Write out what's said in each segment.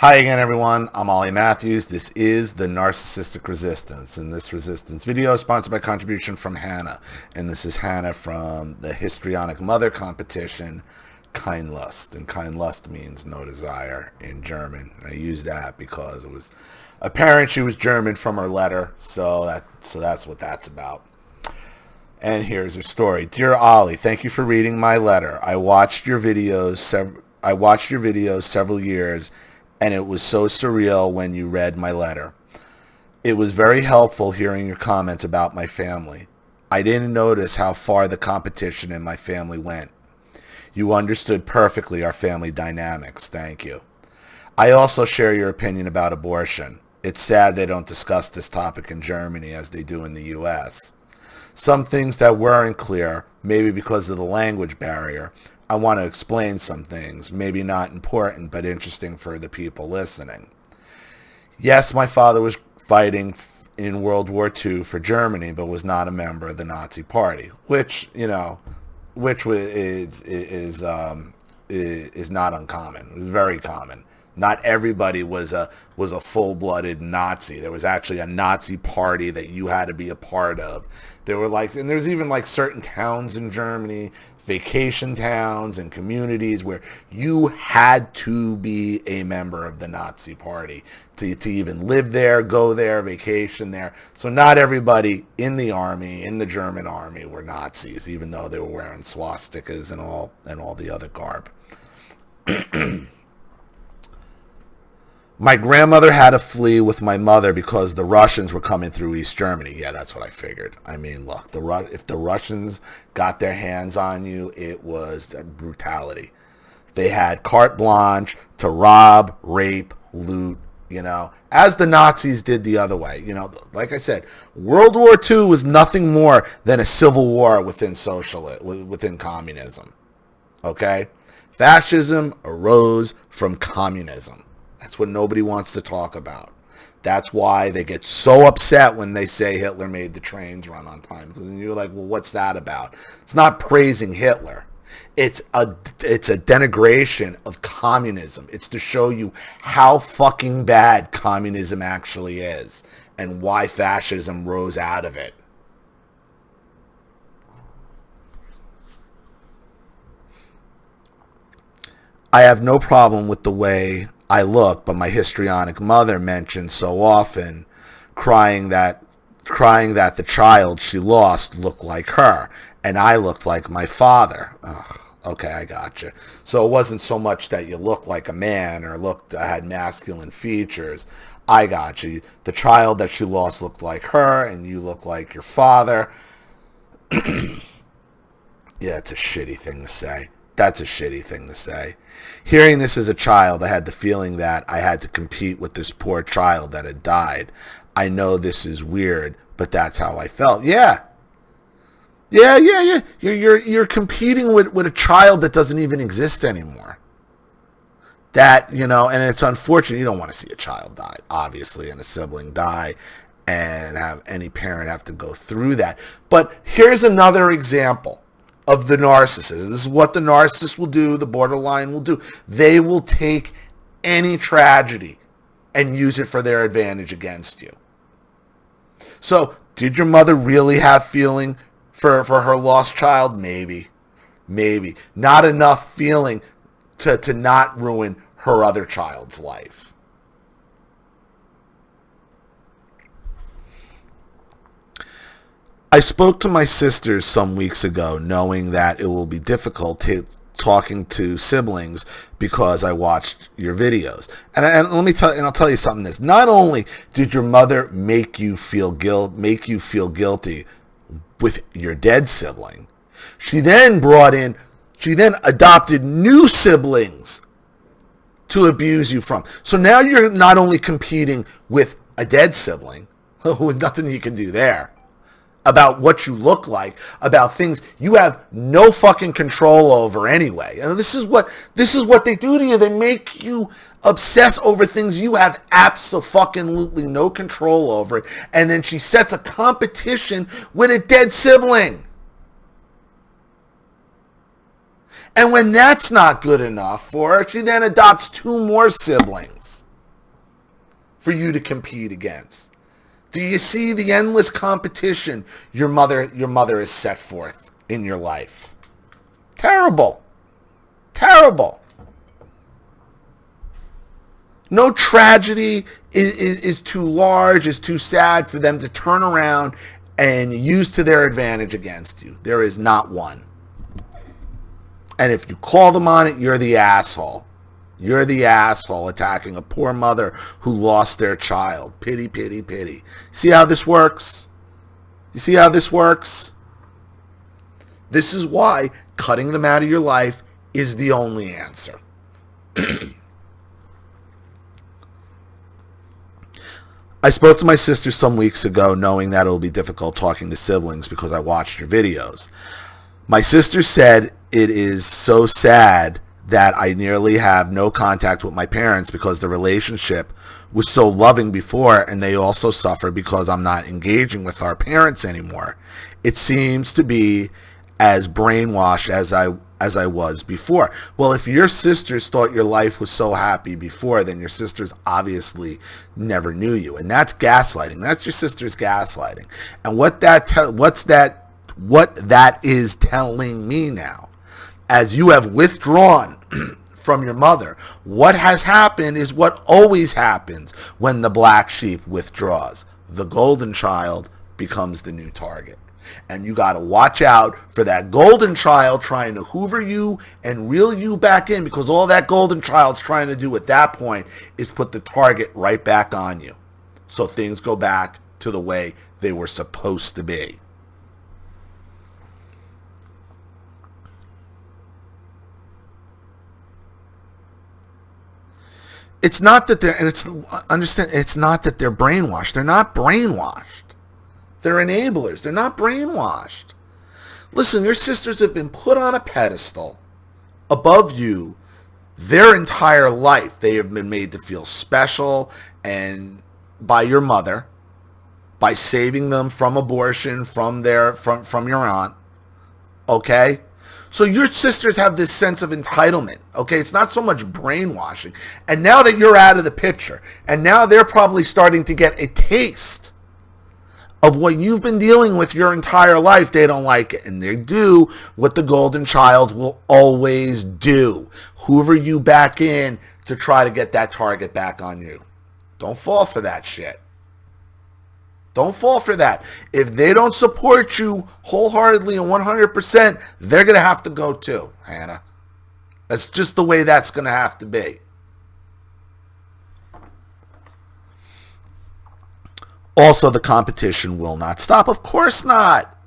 Hi again, everyone. I'm Ollie Matthews. This is the Narcissistic Resistance, and this resistance video is sponsored by contribution from Hannah. And this is Hannah from the Histrionic Mother competition, Kein Lust. And Kein Lust means no desire in German. And I use that because it was apparent she was German from her letter, so that's what that's about. And here's her story. Dear Ollie, thank you for reading my letter. I watched your videos several years, and it was so surreal when you read my letter. It was very helpful hearing your comments about my family. I didn't notice how far the competition in my family went. You understood perfectly our family dynamics. Thank you. I also share your opinion about abortion. It's sad they don't discuss this topic in Germany as they do in the U.S. Some things that weren't clear, maybe because of the language barrier. I want to explain some things, maybe not important, but interesting for the people listening. Yes, my father was fighting in World War II for Germany, but was not a member of the Nazi Party, which is not uncommon. It was very common. Not everybody was a full-blooded Nazi. There was actually a Nazi party that you had to be a part of. There were and there's even certain towns in Germany, vacation towns and communities where you had to be a member of the Nazi party to even live there, go there, vacation there. So not everybody in the army, in the German army, were Nazis, even though they were wearing swastikas and all the other garb. My grandmother had to flee with my mother because the Russians were coming through East Germany. Yeah, that's what I figured. I mean, look, if the Russians got their hands on you, it was brutality. They had carte blanche to rob, rape, loot, as the Nazis did the other way. Like I said, World War II was nothing more than a civil war within communism. Okay? Fascism arose from communism. That's what nobody wants to talk about. That's why they get so upset when they say Hitler made the trains run on time. Because you're like, well, what's that about? It's not praising Hitler. It's a denigration of communism. It's to show you how fucking bad communism actually is and why fascism rose out of it. I have no problem with the way I look, but my histrionic mother mentioned so often crying that the child she lost looked like her, and I looked like my father. Ugh, okay, I gotcha. So it wasn't so much that you looked like a man or had masculine features. I got you. The child that she lost looked like her, and you look like your father. Yeah, it's a shitty thing to say. That's a shitty thing to say. Hearing this as a child, I had the feeling that I had to compete with this poor child that had died. I know this is weird, but that's how I felt. Yeah. You're competing with a child that doesn't even exist anymore. And it's unfortunate. You don't want to see a child die, obviously, and a sibling die, and have any parent have to go through that. But here's another example of the narcissist. This is what the narcissist will do, the borderline will do. They will take any tragedy and use it for their advantage against you. So, did your mother really have feeling for her lost child? Maybe. Not enough feeling to not ruin her other child's life. I spoke to my sisters some weeks ago, knowing that it will be difficult talking to siblings because I watched your videos. And I'll tell you something. Not only did your mother make you feel guilty with your dead sibling, she then adopted new siblings to abuse you from. So now you're not only competing with a dead sibling, with nothing you can do there, about what you look like, about things you have no fucking control over anyway. And this is what they do to you. They make you obsess over things you have absolutely no control over. And then she sets a competition with a dead sibling. And when that's not good enough for her, she then adopts two more siblings. for you to compete against? Do you see the endless competition your mother has set forth in your life? Terrible. Terrible. No tragedy is too large, is too sad for them to turn around and use to their advantage against you. There is not one. And if you call them on it, you're the asshole. You're the asshole attacking a poor mother who lost their child. Pity, pity, pity. See how this works? You see how this works? This is why cutting them out of your life is the only answer. I spoke to my sister some weeks ago knowing that it will be difficult talking to siblings because I watched your videos. My sister said it is so sad that I nearly have no contact with my parents because the relationship was so loving before, and they also suffer because I'm not engaging with our parents anymore. It seems to be as brainwashed as I was before. Well, if your sisters thought your life was so happy before, then your sisters obviously never knew you, and that's gaslighting. That's your sister's gaslighting. And what that is telling me now, as you have withdrawn from your mother, what has happened is what always happens when the black sheep withdraws. The golden child becomes the new target. And you got to watch out for that golden child trying to hoover you and reel you back in, because all that golden child's trying to do at that point is put the target right back on you. So things go back to the way they were supposed to be. It's not that they're, and it's not that they're brainwashed. They're not brainwashed. They're enablers. They're not brainwashed. Listen, your sisters have been put on a pedestal above you their entire life. They have been made to feel special and by your mother, by saving them from abortion, from your aunt. Okay? So your sisters have this sense of entitlement, okay? It's not so much brainwashing. And now that you're out of the picture, and now they're probably starting to get a taste of what you've been dealing with your entire life, they don't like it. And they do what the golden child will always do. Hoover you back in to try to get that target back on you. Don't fall for that shit. Don't fall for that. If they don't support you wholeheartedly and 100%, they're going to have to go too, Hannah. That's just the way that's going to have to be. Also, the competition will not stop. Of course not.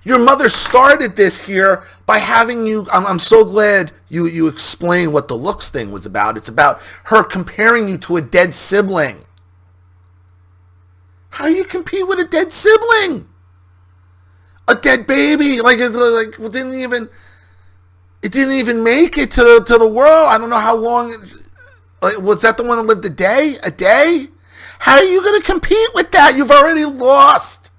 Your mother started this here by having you, I'm so glad you explained what the looks thing was about. It's about her comparing you to a dead sibling. How do you compete with a dead sibling? A dead baby, like it didn't even make it to the world. I don't know how long. Was that the one that lived a day? A day? How are you going to compete with that? You've already lost.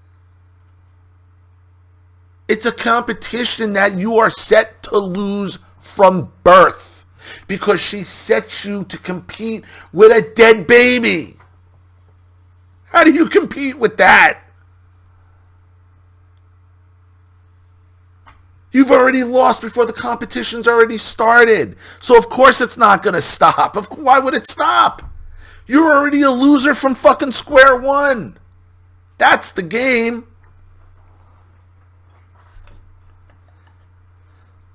It's a competition that you are set to lose from birth, because she set you to compete with a dead baby. How do you compete with that? You've already lost before the competition's already started. So of course it's not going to stop. Why would it stop? You're already a loser from fucking square one. That's the game.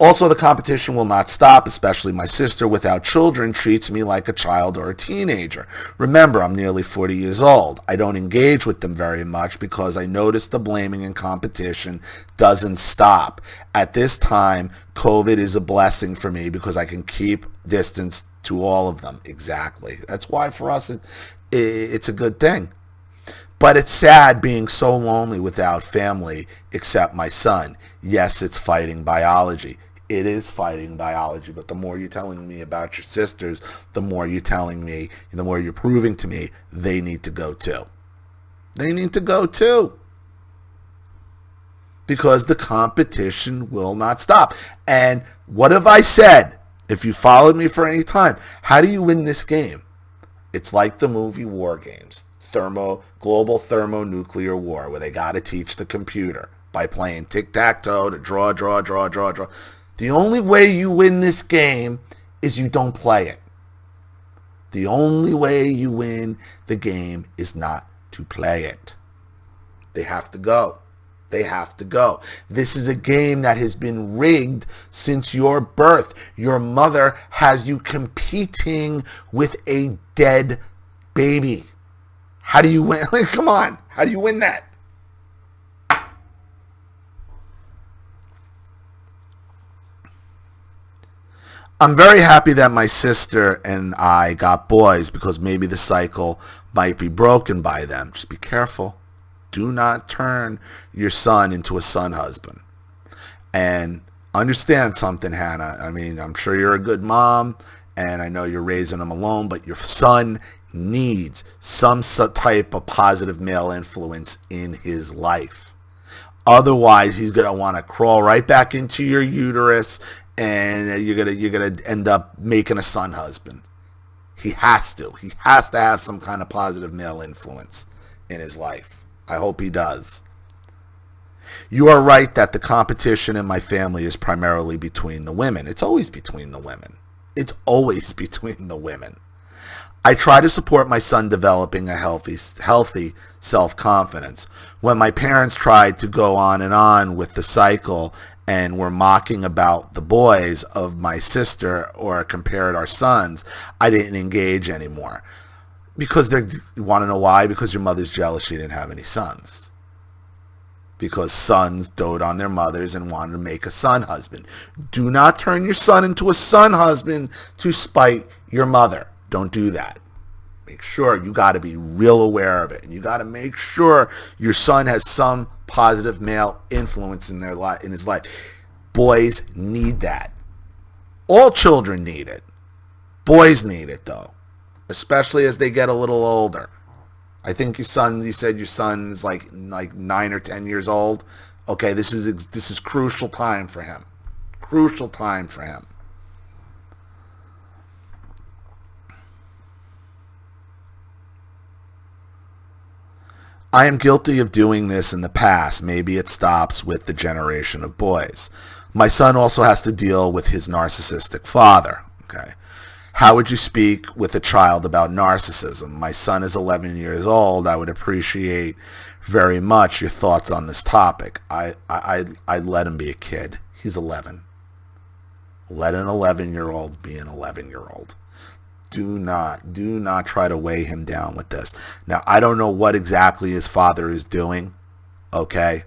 Also, the competition will not stop, especially my sister without children treats me like a child or a teenager. Remember, I'm nearly 40 years old. I don't engage with them very much because I notice the blaming and competition doesn't stop. At this time, COVID is a blessing for me because I can keep distance to all of them. Exactly. That's why for us it's a good thing. But it's sad being so lonely without family except my son. Yes, it's fighting biology. It is fighting biology, but the more you're telling me about your sisters, the more you're telling me, the more you're proving to me they need to go too. They need to go too. Because the competition will not stop. And what have I said? If you followed me for any time, how do you win this game? It's like the movie War Games, global thermonuclear war, where they got to teach the computer by playing tic-tac-toe to draw. The only way you win this game is you don't play it. The only way you win the game is not to play it. They have to go. They have to go. This is a game that has been rigged since your birth. Your mother has you competing with a dead baby. How do you win? Come on. How do you win that? I'm very happy that my sister and I got boys because maybe the cycle might be broken by them. Just be careful. Do not turn your son into a son husband. And understand something, Hannah. I mean, I'm sure you're a good mom, and I know you're raising him alone, but your son needs some type of positive male influence in his life. Otherwise, he's going to want to crawl right back into your uterus, and you're gonna end up making a son husband. He has to have some kind of positive male influence in his life. I hope he does. You are right that the competition in my family is primarily between the women. It's always between the women. It's always between the women. I try to support my son developing a healthy self-confidence. When my parents tried to go on and on with the cycle and were mocking about the boys of my sister or compared our sons, I didn't engage anymore. Because you want to know why? Because your mother's jealous she didn't have any sons. Because sons dote on their mothers and wanted to make a son husband. Do not turn your son into a son husband to spite your mother. Don't do that. Make sure, you got to be real aware of it. And you got to make sure your son has some positive male influence in his life. Boys need that. All children need it. Boys need it, though. Especially as they get a little older. I think you said your son's like 9 or 10 years old. Okay, this is crucial time for him. Crucial time for him. I am guilty of doing this in the past. Maybe it stops with the generation of boys. My son also has to deal with his narcissistic father. Okay. How would you speak with a child about narcissism? My son is 11 years old. I would appreciate very much your thoughts on this topic. I'd let him be a kid. He's 11. Let an 11-year-old be an 11-year-old. Do not try to weigh him down with this. Now, I don't know what exactly his father is doing, okay?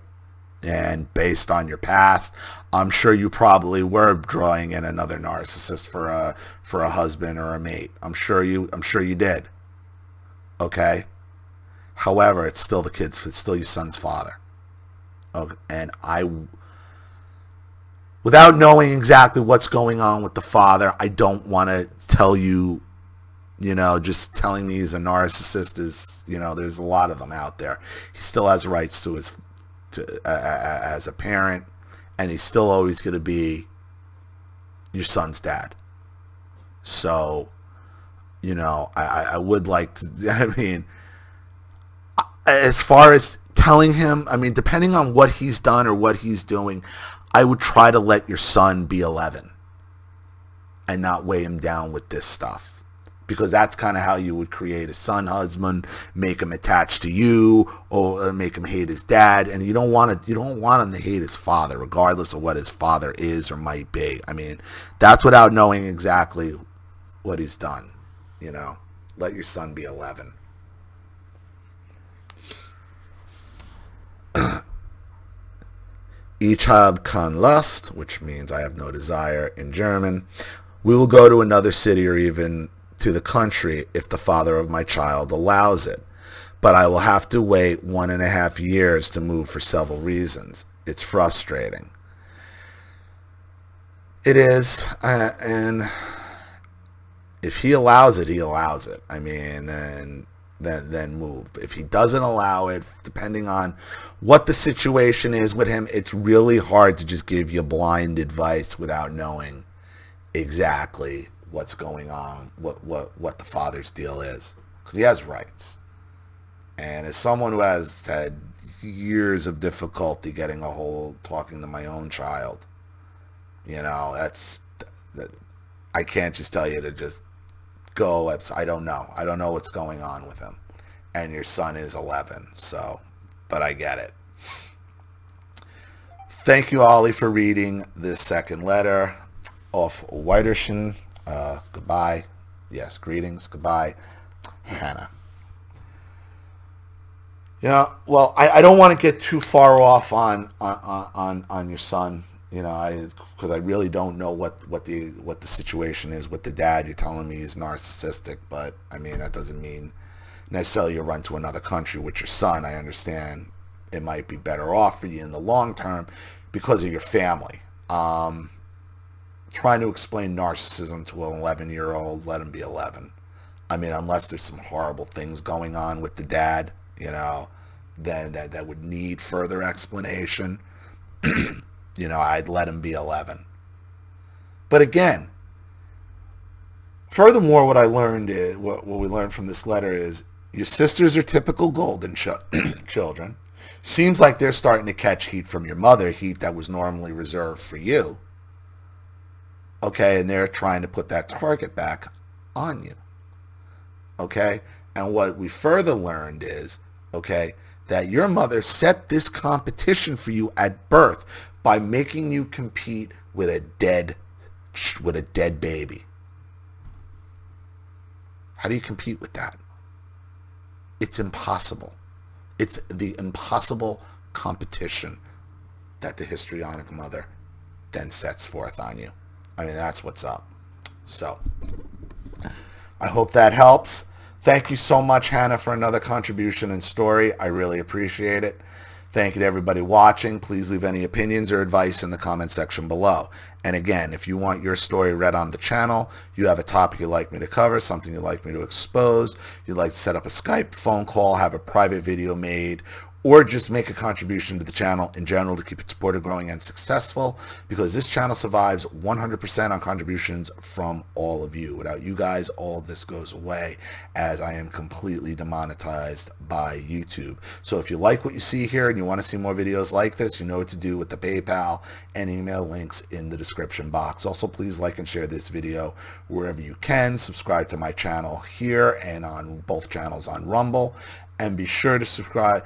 And based on your past, I'm sure you probably were drawing in another narcissist for a husband or a mate. I'm sure you did. Okay? However, it's still your son's father. Okay? And without knowing exactly what's going on with the father, I don't want to tell you, just telling me he's a narcissist is, there's a lot of them out there. He still has rights to as a parent, and he's still always going to be your son's dad. So, I would like to, as far as telling him, depending on what he's done or what he's doing, I would try to let your son be 11 and not weigh him down with this stuff. Because that's kind of how you would create a son husband, make him attached to you, or make him hate his dad. And you don't want him to hate his father, regardless of what his father is or might be. That's without knowing exactly what he's done. Let your son be 11. Ich habe keine Lust, which means I have no desire in German. We will go to another city or even to the country if the father of my child allows it. But I will have to wait 1.5 years to move for several reasons. It's frustrating. It is, and if he allows it, he allows it. Then move. If he doesn't allow it, depending on what the situation is with him, it's really hard to just give you blind advice without knowing exactly what's going on, what the father's deal is, because he has rights. And as someone who has had years of difficulty getting a hold, talking to my own child, you know, that I can't just tell you to just go. I don't know. I don't know what's going on with him. And your son is 11, so, but I get it. Thank you, Ollie, for reading this second letter. Auf Wiedersehen. Goodbye. Yes, greetings. Goodbye, Hannah. You know, well, I don't want to get too far off on your son. You know, because I really don't know what the situation is with the dad. You're telling me he's narcissistic, but I mean that doesn't mean necessarily you run to another country with your son. I understand it might be better off for you in the long term because of your family. Trying to explain narcissism to an 11-year-old, let him be 11. I mean, unless there's some horrible things going on with the dad, you know, then that would need further explanation. You know, I'd let him be 11. But again, furthermore, what I learned is, what we learned from this letter is, your sisters are typical golden children. Seems like they're starting to catch heat from your mother, heat that was normally reserved for you. Okay, and they're trying to put that target back on you. Okay, and what we further learned is, okay, that your mother set this competition for you at birth by making you compete with a dead baby. How do you compete with that? It's impossible. It's the impossible competition that the histrionic mother then sets forth on you. I mean, that's what's up. So, I hope that helps. Thank you so much, Hannah, for another contribution and story. I really appreciate it. Thank you to everybody watching. Please leave any opinions or advice in the comment section below. And again, if you want your story read on the channel, you have a topic you'd like me to cover, something you'd like me to expose, you'd like to set up a Skype phone call, have a private video made, or just make a contribution to the channel in general to keep it supported, growing, and successful, because this channel survives 100% on contributions from all of you. Without you guys, all of this goes away, as I am completely demonetized by YouTube. So if you like what you see here and you want to see more videos like this, you know what to do with the PayPal and email links in the description box. Also, please like and share this video wherever you can. Subscribe to my channel here and on both channels on Rumble, and be sure to subscribe.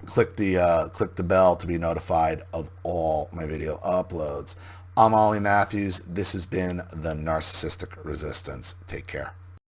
Click the bell to be notified of all my video uploads. I'm Ollie Matthews. This has been the Narcissistic Resistance. Take care.